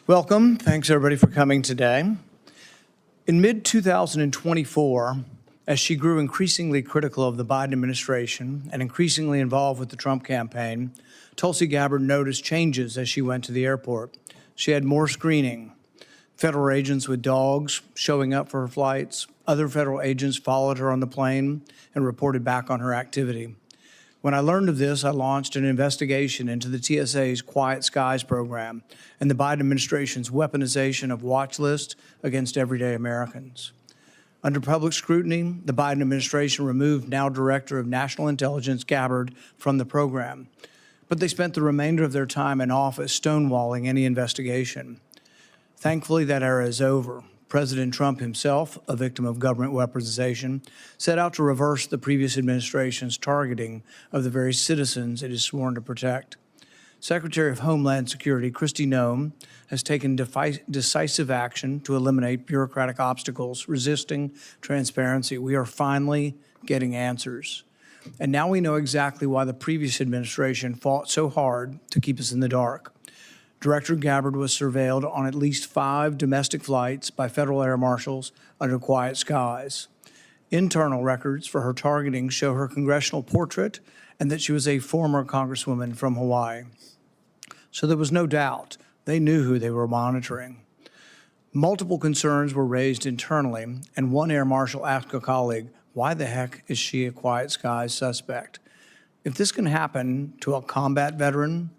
Welcome. Thanks, everybody, for coming today. In mid-2024, as she grew increasingly critical of the Biden administration and increasingly involved with the Trump campaign, Tulsi Gabbard noticed changes as she went to the airport. She had more screening, federal agents with dogs showing up for her flights. Other federal agents followed her on the plane and reported back on her activity. When I learned of this, I launched an investigation into the TSA's Quiet Skies program and the Biden administration's weaponization of watch lists against everyday Americans. Under public scrutiny, the Biden administration removed now Director of National Intelligence Gabbard from the program, but they spent the remainder of their time in office stonewalling any investigation. Thankfully, that era is over. President Trump himself, a victim of government weaponization, set out to reverse the previous administration's targeting of the very citizens it is sworn to protect. Secretary of Homeland Security Kristi Noem has taken decisive action to eliminate bureaucratic obstacles resisting transparency. We are finally getting answers. And now we know exactly why the previous administration fought so hard to keep us in the dark. Director Gabbard was surveilled on at least 5 domestic flights by federal air marshals under quiet skies. Internal records for her targeting show her congressional portrait and that she was a former congresswoman from Hawaii. So there was no doubt they knew who they were monitoring. Multiple concerns were raised internally, and one air marshal asked a colleague, "Why the heck is she a quiet skies suspect?" If this can happen to a combat veteran,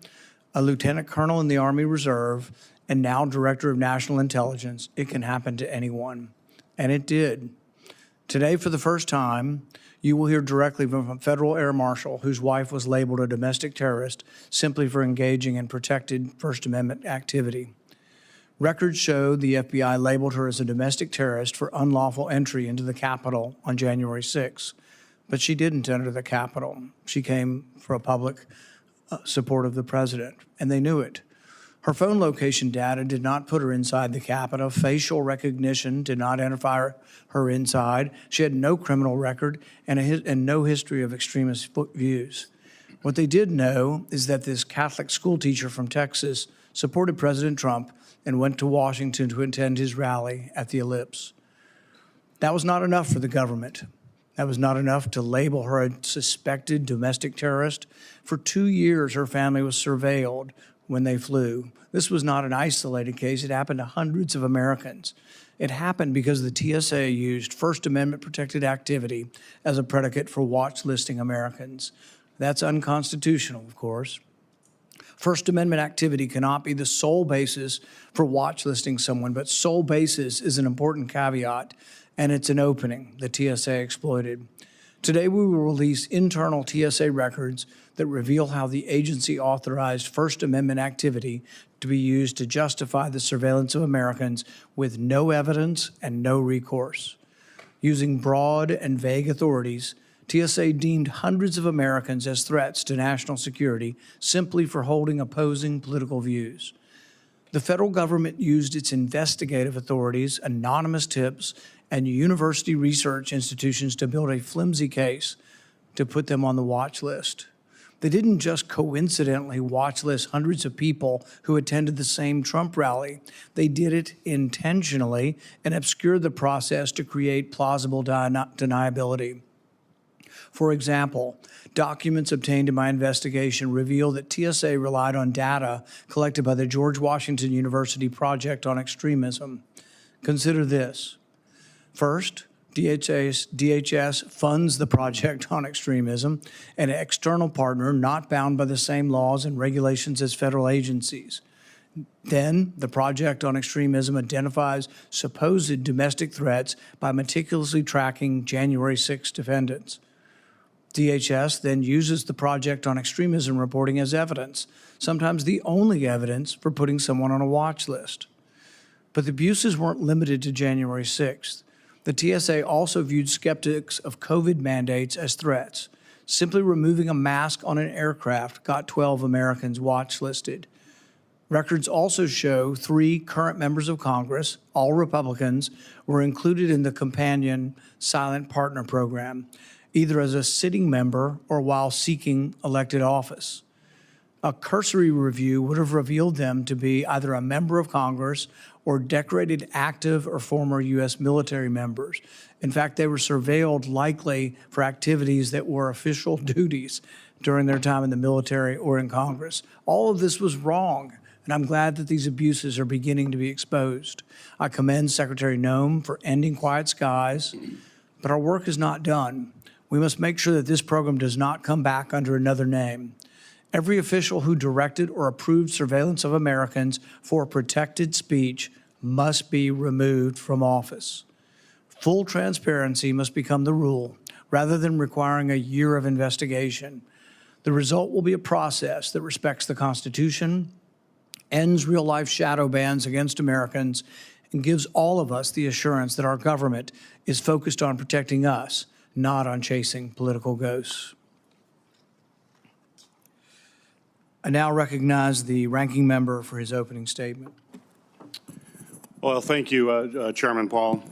a lieutenant colonel in the Army Reserve, and now Director of National Intelligence, it can happen to anyone. And it did. Today, for the first time, you will hear directly from a federal air marshal whose wife was labeled a domestic terrorist simply for engaging in protected First Amendment activity. Records show the FBI labeled her as a domestic terrorist for unlawful entry into the Capitol on January 6. But she didn't enter the Capitol. She came for a public support of the president, and they knew it. Her phone location data did not put her inside the Capitol. Facial recognition did not identify her inside. She had no criminal record and no history of extremist views. What they did know is that this Catholic school teacher from Texas supported President Trump and went to Washington to attend his rally at the Ellipse. That was not enough for the government. That was not enough to label her a suspected domestic terrorist. For 2 years, her family was surveilled when they flew. This was not an isolated case. It happened to hundreds of Americans. It happened because the TSA used First Amendment protected activity as a predicate for watch listing Americans. That's unconstitutional, of course. First Amendment activity cannot be the sole basis for watch listing someone, but sole basis is an important caveat, and it's an opening the TSA exploited. Today, we will release internal TSA records that reveal how the agency authorized First Amendment activity to be used to justify the surveillance of Americans with no evidence and no recourse. Using broad and vague authorities, TSA deemed hundreds of Americans as threats to national security simply for holding opposing political views. The federal government used its investigative authorities, anonymous tips, and university research institutions to build a flimsy case to put them on the watch list. They didn't just coincidentally watch list hundreds of people who attended the same Trump rally. They did it intentionally and obscured the process to create plausible deniability. For example, documents obtained in my investigation reveal that TSA relied on data collected by the George Washington University Project on Extremism. Consider this. First, DHS funds the Project on Extremism, an external partner not bound by the same laws and regulations as federal agencies. Then, the Project on Extremism identifies supposed domestic threats by meticulously tracking January 6 defendants. DHS then uses the Project on Extremism reporting as evidence, sometimes the only evidence for putting someone on a watch list. But the abuses weren't limited to January 6th. The TSA also viewed skeptics of COVID mandates as threats. Simply removing a mask on an aircraft got 12 Americans watch listed. Records also show 3 current members of Congress, all Republicans, were included in the companion Silent Partner program, either as a sitting member or while seeking elected office. A cursory review would have revealed them to be either a member of Congress or decorated active or former U.S. military members. In fact, they were surveilled likely for activities that were official duties during their time in the military or in Congress. All of this was wrong, and I'm glad that these abuses are beginning to be exposed. I commend Secretary Noem for ending Quiet Skies, but our work is not done. We must make sure that this program does not come back under another name. Every official who directed or approved surveillance of Americans for protected speech must be removed from office. Full transparency must become the rule, rather than requiring a year of investigation. The result will be a process that respects the Constitution, ends real-life shadow bans against Americans, and gives all of us the assurance that our government is focused on protecting us, not on chasing political ghosts. I now recognize the ranking member for his opening statement. Well, thank you, Chairman Paul.